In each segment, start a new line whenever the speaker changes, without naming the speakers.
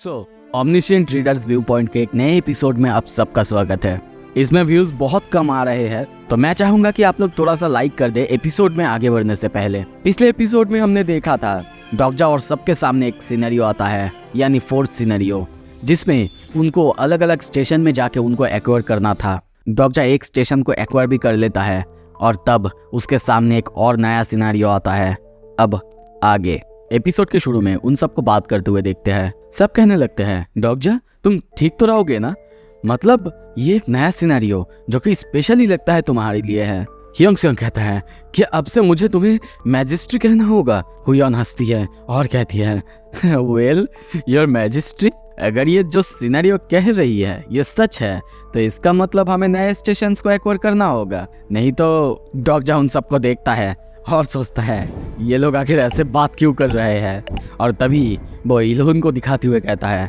ऑमनिशिएंट readers view point के एक नए एपिसोड में आप सबका स्वागत है। इसमें व्यूज बहुत कम आ रहे हैं, तो मैं चाहूंगा कि आप लोग थोड़ा सा लाइक कर दे एपिसोड में आगे बढ़ने से पहले। पिछले एपिसोड में हमने देखा था डॉगजा और सबके सामने एक सिनेरियो आता है, यानी फोर्थ सिनेरियो, जिसमें उनको अलग अलग स्टेशन में जाके उनको एक्वायर करना था। डॉगजा एक स्टेशन को एक्वायर भी कर लेता है और तब उसके सामने एक और नया सिनेरियो आता है। अब आगे एपिसोड के शुरू में उन सबको बात करते हुए देखते हैं। सब कहने लगते हैं, डॉगजा तुम ठीक तो रहोगे ना? मतलब ये एक नया सिनेरियो जो कि स्पेशली लगता है तुम्हारे लिए है। ह्योंग कहता है कि अब से मुझे तुम्हें मैजिस्ट्री कहना होगा। हुयन हंसती है और कहती है, वेल योर मैजिस्ट्री, अगर ये जो सिनेरियो कह रही है ये सच है तो इसका मतलब हमें नए स्टेशंस को एक्वायर करना होगा, नहीं तो। डॉगजा उन सबको देखता है और सोचता है ये लोग आखिर ऐसे बात क्यों कर रहे हैं। और तभी वो इल्हुन को दिखाते हुए कहता है,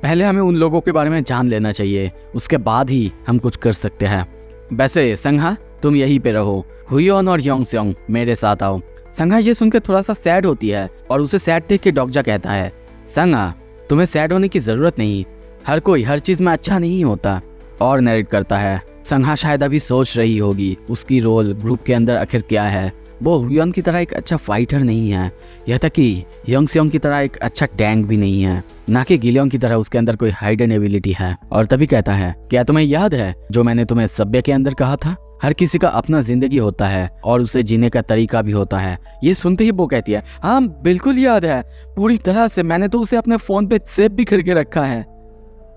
पहले हमें उन लोगों के बारे में जान लेना चाहिए, उसके बाद ही हम कुछ कर सकते हैं। वैसे संघा तुम यहीं पे रहो, हुयन और ह्योंग मेरे साथ आओ। संघा ये सुनकर थोड़ा सा सैड होती है और उसे सैड देख के डॉगजा कहता है, संघा तुम्हें सैड होने की जरूरत नहीं, हर कोई हर चीज में अच्छा नहीं होता। और नरेट करता है, संघा शायद अभी सोच रही होगी उसकी रोल ग्रुप के अंदर आखिर क्या है। वो हुयन की तरह एक अच्छा फाइटर नहीं है, यह तक कि ह्योंग की तरह एक अच्छा टैंक भी नहीं है, ना कि गिलियोंग की तरह उसके अंदर कोई हाइडन एबिलिटी है। और तभी कहता है, क्या तुम्हें याद है जो मैंने तुम्हें सभ्य के अंदर कहा था, हर किसी का अपना जिंदगी होता है और उसे जीने का तरीका भी होता है। ये सुनते ही वो कहती है, हाँ बिल्कुल याद है, पूरी तरह से, मैंने तो उसे अपने फोन पे सेव भी करके रखा है।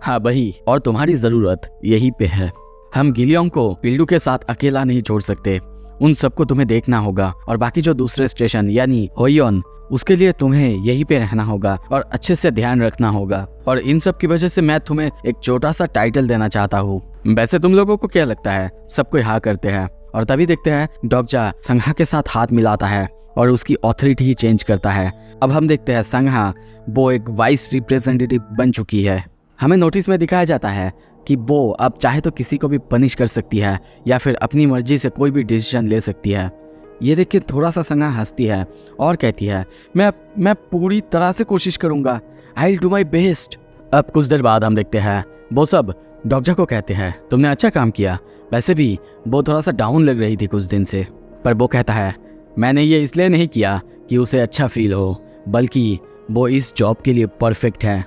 हाँ वही, और तुम्हारी जरूरत यही पे है। हम गिलियोंग को पिल्डू के साथ अकेला नहीं छोड़ सकते, उन सबको तुम्हें देखना होगा और बाकी जो दूसरे स्टेशन यानी होयन, उसके लिए तुम्हें यहीं पे रहना होगा और अच्छे से ध्यान रखना होगा। और इन सब की वजह से मैं तुम्हें एक छोटा सा टाइटल देना चाहता हूँ। वैसे तुम लोगों को क्या लगता है? सब कोई हाँ करते हैं और तभी देखते हैं डॉगजा संघा के साथ हाथ मिलाता है और उसकी ऑथोरिटी ही चेंज करता है। अब हम देखते हैं संघा वो एक वाइस रिप्रेजेंटेटिव बन चुकी है। हमें नोटिस में दिखाया जाता है कि वो अब चाहे तो किसी को भी पनिश कर सकती है या फिर अपनी मर्जी से कोई भी डिसीजन ले सकती है। ये देख के थोड़ा सा संघा हंसती है और कहती है, मैं पूरी तरह से कोशिश करूंगा, I will do my best. अब कुछ देर बाद हम देखते हैं वो सब डॉगजा को कहते हैं, तुमने अच्छा काम किया। वैसे भी वो थोड़ा सा डाउन लग रही थी कुछ दिन से, पर वो कहता है, मैंने ये इसलिए नहीं किया कि उसे अच्छा फील हो, बल्कि वो इस जॉब के लिए परफेक्ट है।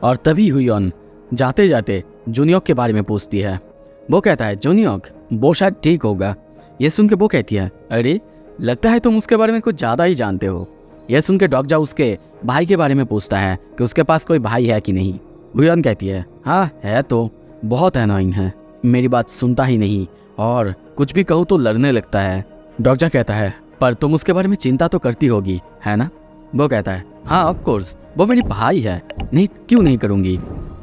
और तभी हुयन जाते जाते जूनियोक के बारे में पूछती है। वो कहता है, जूनियोक वो शायद ठीक होगा। ये सुन के वो कहती है, अरे लगता है तुम उसके बारे में कुछ ज़्यादा ही जानते हो। यह सुन के डॉगजा उसके भाई के बारे में पूछता है कि उसके पास कोई भाई है कि नहीं। हुयन कहती है, हाँ है तो, बहुत एनोइंग है, मेरी बात सुनता ही नहीं और कुछ भी कहूँ तो लड़ने लगता है। डॉगजा कहता है, पर तुम उसके बारे में चिंता तो करती होगी है ना? वो कहता है, हाँ ऑफ कोर्स, वो मेरी भाई है, नहीं क्यों नहीं करूँगी।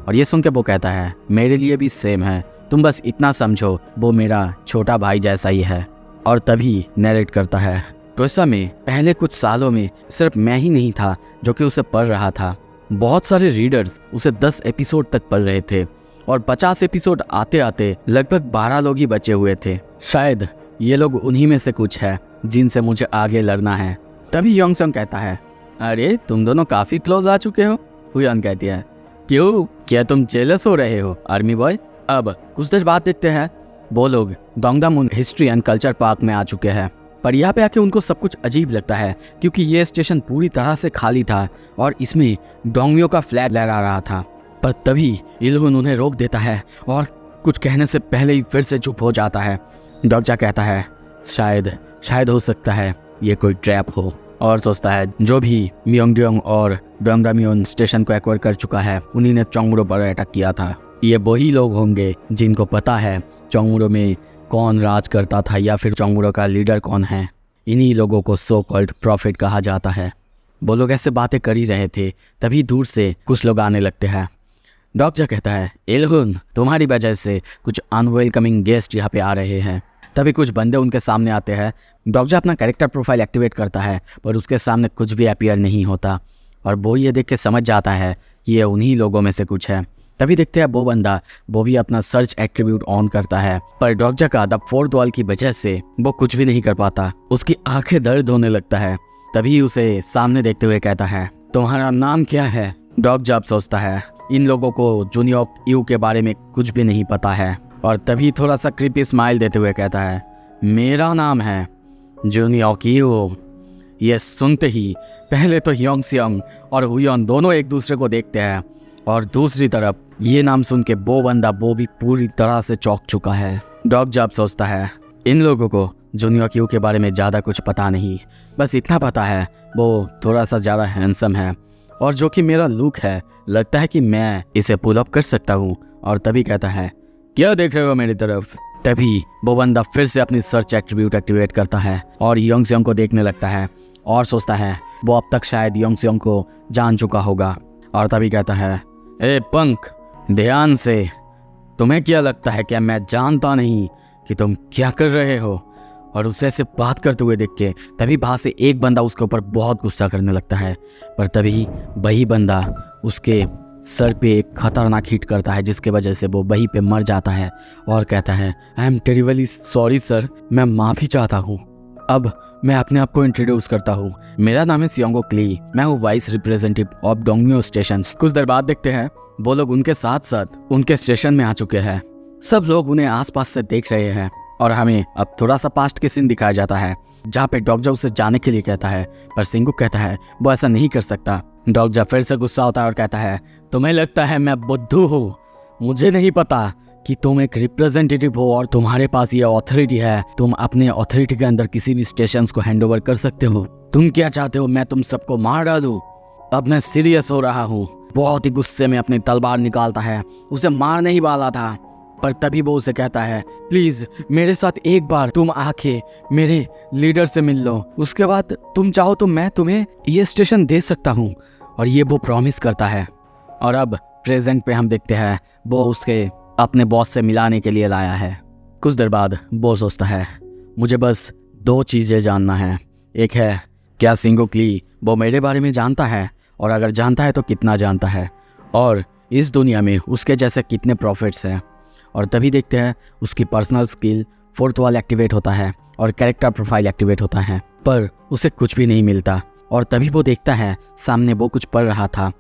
और ये सुन के वो कहता है, मेरे लिए भी सेम है, तुम बस इतना समझो वो मेरा छोटा भाई जैसा ही है। और तभी नरेट करता है, टोसा में पहले कुछ सालों में सिर्फ मैं ही नहीं था जो कि उसे पढ़ रहा था, बहुत सारे रीडर्स उसे 10 एपिसोड तक पढ़ रहे थे और 50 एपिसोड आते आते लगभग 12 लोग ही बचे हुए थे। शायद ये लोग उन्हीं में से कुछ है जिनसे मुझे आगे लड़ना है। तभी ह्योंग कहता है, अरे तुम दोनों काफी क्लोज आ चुके हो। हुयन कहती है, क्यों, क्या तुम जेलस हो रहे हो आर्मी बॉय? अब कुछ देर बाद देखते हैं वो लोग डोंगदामुन हिस्ट्री एंड कल्चर पार्क में आ चुके हैं, पर यहाँ पे आके उनको सब कुछ अजीब लगता है क्योंकि ये स्टेशन पूरी तरह से खाली था और इसमें डोंगमियो का फ्लैग लहरा रहा था। पर तभी इल्हुन उन्हें रोक देता है और कुछ कहने से पहले ही फिर से चुप हो जाता है। डॉगजा कहता है, शायद हो सकता है ये कोई ट्रैप हो, और सोचता है जो भी म्योंगडोंग और डोंगदाम्योन स्टेशन को एक्वायर कर चुका है उन्हीं ने चोंगुरो पर अटैक किया था। ये वही लोग होंगे जिनको पता है चोंगुरो में कौन राज करता था या फिर चोंगुरो का लीडर कौन है। इन्हीं लोगों को सो कॉल्ड प्रॉफिट कहा जाता है। वो लोग ऐसे बातें कर ही रहे थे, तभी दूर से कुछ लोग आने लगते हैं। डॉगजा कहता है, इल्हुन तुम्हारी वजह से कुछ अनवेलकमिंग गेस्ट यहाँ पे आ रहे हैं। तभी कुछ बंदे उनके सामने आते हैं। डॉगजा अपना कैरेक्टर प्रोफाइल एक्टिवेट करता है पर उसके सामने कुछ भी अपीयर नहीं होता और वो ये देख के समझ जाता है कि ये उन्हीं लोगों में से कुछ है। तभी देखते हैं वो बंदा वो भी अपना सर्च एट्रीब्यूट ऑन करता है, पर डॉगजा का द फोर्थ वॉल की वजह से वो कुछ भी नहीं कर पाता। उसकी आंखें दर्द होने लगता है। तभी उसे सामने देखते हुए कहता है, तुम्हारा नाम क्या है? डॉगजा सोचता है इन लोगों को जूनियर यू के बारे में कुछ भी नहीं पता है। और तभी थोड़ा सा क्रीपी स्माइल देते हुए कहता है, मेरा नाम है जूनियर यू। ये सुनते ही पहले तो योंगसियोंग और हुयन दोनों एक दूसरे को देखते हैं, और दूसरी तरफ ये नाम सुन के वो बंदा वो भी पूरी तरह से चौंक चुका है। डॉग जॉब सोचता है, इन लोगों को जूनियर क्यू के बारे में ज़्यादा कुछ पता नहीं, बस इतना पता है वो थोड़ा सा ज़्यादा हैंडसम है, और जो कि मेरा लुक है लगता है कि मैं इसे पुल अप कर सकता हूँ। और तभी कहता है, क्या देख रहे हो मेरी तरफ? तभी वो बंदा फिर से अपनी सर्च एट्रीब्यूट एक्टिवेट करता है और योंगसियोंग को देखने लगता है और सोचता है वो अब तक शायद योंगसियोंग को जान चुका होगा। और तभी कहता है, ए पंख, ध्यान से, तुम्हें क्या लगता है क्या मैं जानता नहीं कि तुम क्या कर रहे हो? और उसे ऐसे बात करते हुए देख के तभी बाहर से एक बंदा उसके ऊपर बहुत गुस्सा करने लगता है, पर तभी वही बंदा उसके सर पे एक खतरनाक हिट करता है, जिसके वजह से वो वहीं पे मर जाता है और कहता है, I am terribly sorry sir, मैं माफ़ी चाहता हूँ। अब मैं अपने आप को इंट्रोड्यूस करता हूँ, मेरा नाम है सियोंगो क्ली, मैं हूँ वाइस रिप्रेजेंटेटिव ऑफ डोंगम्यो स्टेशन। कुछ देर बाद देखते हैं वो लोग उनके साथ साथ उनके स्टेशन में आ चुके हैं। सब लोग उन्हें आसपास से देख रहे हैं और हमें अब थोड़ा सा पास्ट के सीन दिखाया जाता है, जहाँ पे डॉग उसे जाने के लिए कहता है, पर सिंगुक कहता है वो ऐसा नहीं कर सकता। डॉग फिर से गुस्सा होता है और कहता है, तुम्हें लगता है मैं बुद्धू हूँ? मुझे नहीं पता कि तुम एक रिप्रेजेंटेटिव हो और तुम्हारे पास ये अथॉरिटी है, तुम अपने अथॉरिटी के अंदर किसी भी स्टेशन को हैंड ओवर कर सकते हो। तुम क्या चाहते हो, मैं तुम सबको मार डालूं? अब मैं सीरियस हो रहा हूँ। बहुत ही गुस्से में अपनी तलवार निकालता है, उसे मारने ही वाला था, पर तभी वो उसे कहता है, प्लीज मेरे साथ एक बार तुम आके मेरे लीडर से मिल लो, उसके बाद तुम चाहो तो मैं तुम्हें ये स्टेशन दे सकता हूँ। और ये वो प्रॉमिस करता है। और अब प्रेजेंट पे हम देखते हैं वो उसके अपने बॉस से मिलाने के लिए लाया है। कुछ देर बाद वो सोचता है, मुझे बस दो चीज़ें जानना है। एक है, क्या सिंगुक ली वो मेरे बारे में जानता है, और अगर जानता है तो कितना जानता है, और इस दुनिया में उसके जैसे कितने प्रॉफिट्स हैं। और तभी देखते हैं उसकी पर्सनल स्किल 4th वाल एक्टिवेट होता है और कैरेक्टर प्रोफाइल एक्टिवेट होता है, पर उसे कुछ भी नहीं मिलता। और तभी वो देखता है सामने वो कुछ पढ़ रहा था।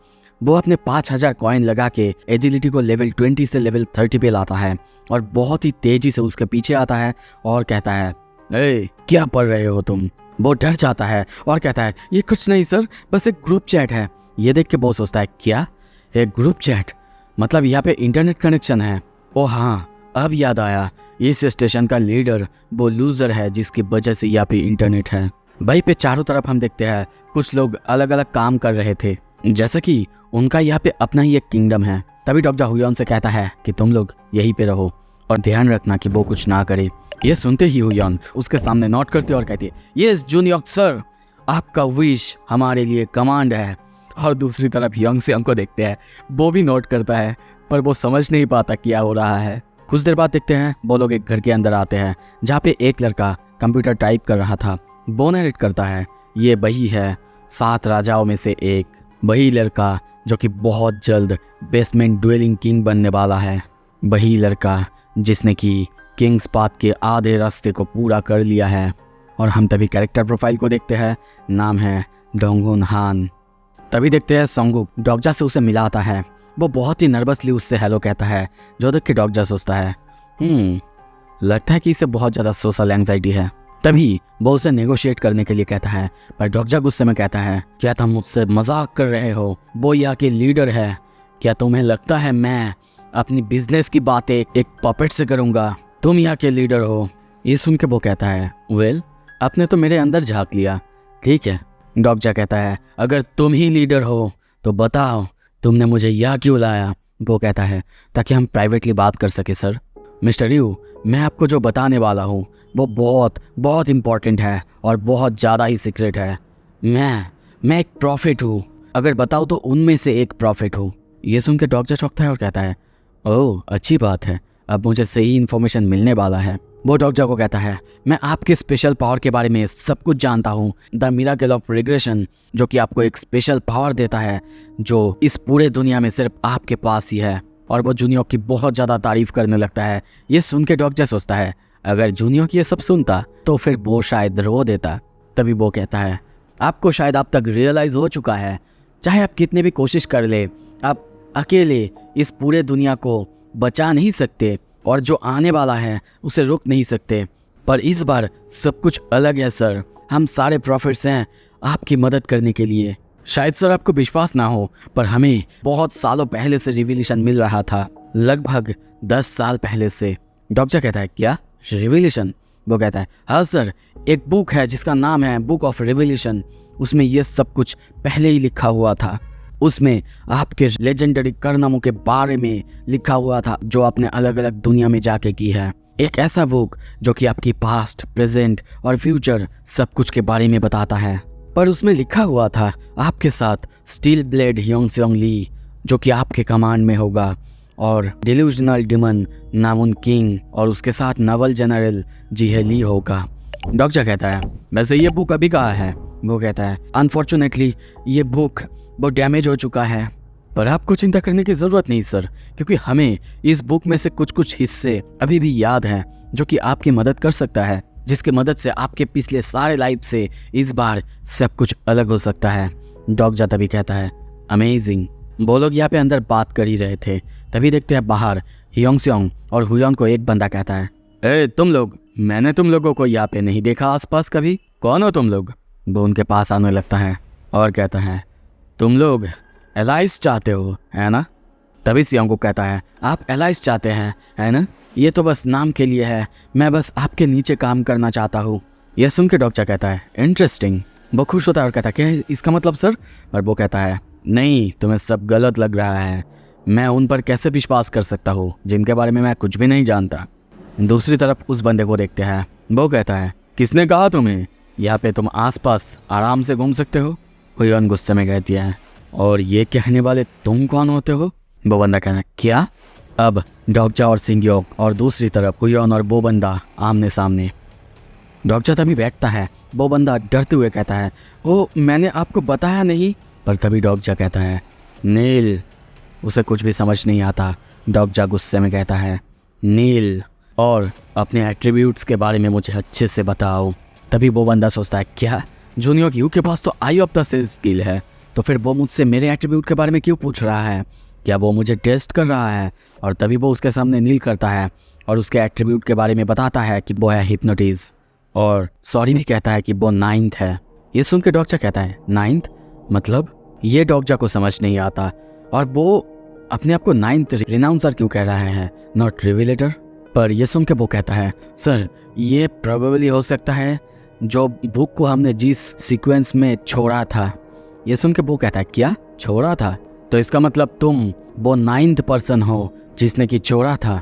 वो अपने 5000 कॉइन लगा के एजिलिटी को लेवल 20 से लेवल 30 पे लाता है और बहुत ही तेजी से उसके पीछे आता है और कहता है, ए क्या पढ़ रहे हो तुम? वो डर जाता है और कहता है, ये कुछ नहीं सर, बस एक ग्रुप चैट है। ये देख के वो सोचता है, क्या एक ग्रुप चैट? मतलब यहाँ पे इंटरनेट कनेक्शन है? ओ हाँ, अब याद आया, इस स्टेशन का लीडर वो लूजर है जिसकी वजह से यहाँ पे इंटरनेट है। वहीं पे चारों तरफ हम देखते हैं कुछ लोग अलग अलग काम कर रहे थे, जैसे कि उनका यहाँ पे अपना ही एक किंगडम है। तभी डॉक्टर हुयन से कहता है कि तुम लोग यहीं पे रहो और ध्यान रखना कि वो कुछ ना करे। ये सुनते ही हुयन उसके सामने नोट करते और कहती है, यस जूनियर सर, आपका विश हमारे लिए कमांड है। और दूसरी तरफ योंगसियोंग को देखते हैं, वो भी नोट करता है, पर वो समझ नहीं पाता क्या हो रहा है। कुछ देर बाद देखते हैं वो लोग एक घर के अंदर आते हैं, जहाँ पे एक लड़का कंप्यूटर टाइप कर रहा था। वो नरेट करता है, ये वही है 7 राजाओं में से एक, वही लड़का जो कि बहुत जल्द बेसमेंट ड्वेलिंग किंग बनने वाला है, वही लड़का जिसने कि किंग्स पाथ के आधे रास्ते को पूरा कर लिया है। और हम तभी कैरेक्टर प्रोफाइल को देखते हैं, नाम है डोंगुन हान। तभी देखते हैं संगुक डॉगजा से उसे मिलाता है। वो बहुत ही नर्वसली उससे हेलो कहता है, जो देख के डॉगजा सोचता है, लगता है कि इसे बहुत ज़्यादा सोशल एंजाइटी है। तभी वो उसे नेगोशिएट करने के लिए कहता है, पर डॉगजा गुस्से में कहता है, क्या तुम मुझसे मजाक कर रहे हो? वो यहाँ के लीडर है, क्या तुम्हें लगता है मैं अपनी बिजनेस की बातें एक पपेट से करूँगा? तुम यहाँ के लीडर हो। ये सुन के वो कहता है, वेल आपने तो मेरे अंदर झाँक लिया, ठीक है। डॉगजा कहता है, अगर तुम ही लीडर हो तो बताओ तुमने मुझे यहाँ क्यों लाया? वो कहता है, ताकि हम प्राइवेटली बात कर सके सर। मिस्टर यू, मैं आपको जो बताने वाला हूँ वो बहुत बहुत इम्पॉर्टेंट है और बहुत ज़्यादा ही सीक्रेट है। मैं एक प्रॉफिट हूँ, अगर बताओ तो उनमें से एक प्रॉफिट हूँ। ये सुन के डॉगजा चौंकता है और कहता है, ओह अच्छी बात है, अब मुझे सही इन्फॉर्मेशन मिलने वाला है। वो डॉगजा को कहता है, मैं आपके स्पेशल पावर के बारे में सब कुछ जानता हूँ, द मिरेकल ऑफ रिग्रेशन, जो कि आपको एक स्पेशल पावर देता है जो इस पूरे दुनिया में सिर्फ आपके पास ही है। और वो जूनियर की बहुत ज़्यादा तारीफ करने लगता है। ये सुन के डॉगजा सोचता है, अगर जूनियर की ये सब सुनता तो फिर वो शायद रो देता। तभी वो कहता है, आपको शायद अब तक रियलाइज़ हो चुका है, चाहे आप कितनी भी कोशिश कर ले, आप अकेले इस पूरे दुनिया को बचा नहीं सकते और जो आने वाला है उसे रोक नहीं सकते, पर इस बार सब कुछ अलग है सर। हम सारे प्रॉफिट्स हैं आपकी मदद करने के लिए। शायद सर आपको विश्वास ना हो, पर हमें बहुत सालों पहले से रिवीलेशन मिल रहा था, लगभग 10 साल पहले से। डॉक्टर कहता है क्या रिवीलेशन? वो कहता है हाँ सर, एक बुक है जिसका नाम है बुक ऑफ रिवीलेशन। उसमें ये सब कुछ पहले ही लिखा हुआ था। उसमें आपके लेजेंडरी कारनामों के बारे में लिखा हुआ था जो आपने अलग अलग दुनिया में जाके की है। एक ऐसा बुक जो कि आपकी पास्ट, प्रेजेंट और फ्यूचर सब कुछ के बारे में बताता है। पर उसमें लिखा हुआ था आपके साथ स्टील ब्लेड ह्योंग ली जो कि आपके कमांड में होगा, और डिल्यूजनल डिमन नामुन किंग और उसके साथ नवल जनरल जीहे ली होगा। डॉक्टर कहता है वैसे ये बुक अभी कहाँ है? वो कहता है अनफॉर्चुनेटली ये बुक बहुत डैमेज हो चुका है, पर आपको चिंता करने की ज़रूरत नहीं सर, क्योंकि हमें इस बुक में से कुछ हिस्से अभी भी याद हैं जो कि आपकी मदद कर सकता है, जिसकी मदद से आपके पिछले सारे लाइफ से इस बार सब कुछ अलग हो सकता है। डॉक्टर तभी कहता है अमेजिंग। वो लोग यहाँ पे अंदर बात कर ही रहे थे, तभी देखते हैं बाहर ह्योंग और हुयन को एक बंदा कहता है ए तुम लोग, मैंने तुम लोगों को यहाँ पे नहीं देखा आसपास कभी, कौन हो तुम लोग? वो उनके पास आने लगता है और कहता है तुम लोग एलाइस चाहते हो है ना? तभी सियोंग को कहता है आप एलाइस चाहते हैं है ना? ये तो बस नाम के लिए है, मैं बस आपके नीचे काम करना चाहता हूँ। यह सुन के डॉक्टर कहता है इंटरेस्टिंग। वो खुश होता है और कहता है क्या इसका मतलब सर? पर वो कहता है नहीं, तुम्हें सब गलत लग रहा है। मैं उन पर कैसे विश्वास कर सकता हूँ जिनके बारे में मैं कुछ भी नहीं जानता। दूसरी तरफ उस बंदे को देखते हैं। वो कहता है किसने कहा तुम्हें यहाँ पे तुम आसपास आराम से घूम सकते हो? हुयन गुस्से में कहती है और ये कहने वाले तुम कौन होते हो? वो बंदा कहना क्या? अब डॉक्टर और सिंग्योक और दूसरी तरफ हुयन और वो बंदा आमने सामने। डॉक्टर तभी बैठता है। वो बंदा डरते हुए कहता है ओ मैंने आपको बताया नहीं। पर तभी डॉक्टर कहता है नील। उसे कुछ भी समझ नहीं आता। डॉक्टर गुस्से में कहता है नील और अपने एट्रीब्यूट्स के बारे में मुझे अच्छे से बताओ। तभी वो बंदा सोचता है क्या जूनियर क्यू के पास तो आई ऑफ द सेंस स्किल है, तो फिर वो मुझसे मेरे एट्रीब्यूट के बारे में क्यों पूछ रहा है? क्या वो मुझे टेस्ट कर रहा है? और तभी वो उसके सामने नील करता है और उसके एट्रीब्यूट के बारे में बताता है कि वो है हिप्नोटिज, और सॉरी भी कहता है कि वो 9th है। ये सुन के डॉक्टर कहता है 9th मतलब? ये डॉक्टर को समझ नहीं आता और वो अपने आप को 9th रिनाउंसर क्यों कह रहा है, नॉट रिविलेटर। पर ये सुन के वो कहता है सर ये प्रोबेबली हो सकता है जो बुक को हमने जिस सीक्वेंस में छोड़ा था। ये सुन के वो कहता है क्या छोड़ा था? तो इसका मतलब तुम वो 9th पर्सन हो जिसने कि छोड़ा था।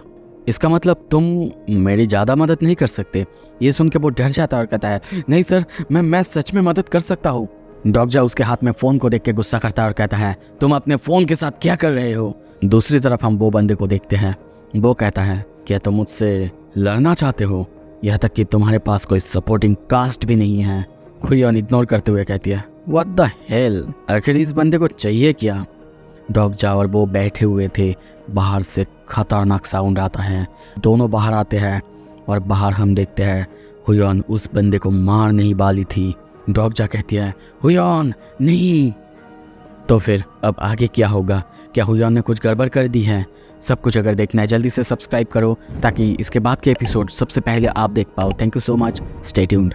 इसका मतलब तुम मेरी ज़्यादा मदद नहीं कर सकते। ये सुन के वो डर जाता है और कहता है नहीं सर मैं सच में मदद कर सकता हूँ। डॉक्टर उसके हाथ में फ़ोन को देख के गुस्सा करता है और कहता है तुम अपने फ़ोन के साथ क्या कर रहे हो? दूसरी तरफ हम वो बंदे को देखते हैं। वो कहता है क्या तुम मुझसे लड़ना चाहते हो? यहाँ तक कि तुम्हारे पास कोई सपोर्टिंग कास्ट भी नहीं है। हुयन इग्नोर करते हुए कहती है व्हाट द हेल, आखिर इस बंदे को चाहिए क्या? डॉक्टर और वो बैठे हुए थे। बाहर से खतरनाक साउंड आता है। दोनों बाहर आते हैं और बाहर हम देखते हैं हुयन उस बंदे को मारने ही वाली थी। डॉक्टर कहती है हुयन नहीं। तो फिर अब आगे क्या होगा? क्या हुयन ने कुछ गड़बड़ कर दी है? सब कुछ अगर देखना है जल्दी से सब्सक्राइब करो ताकि इसके बाद के एपिसोड सबसे पहले आप देख पाओ। Thank you so much, stay tuned.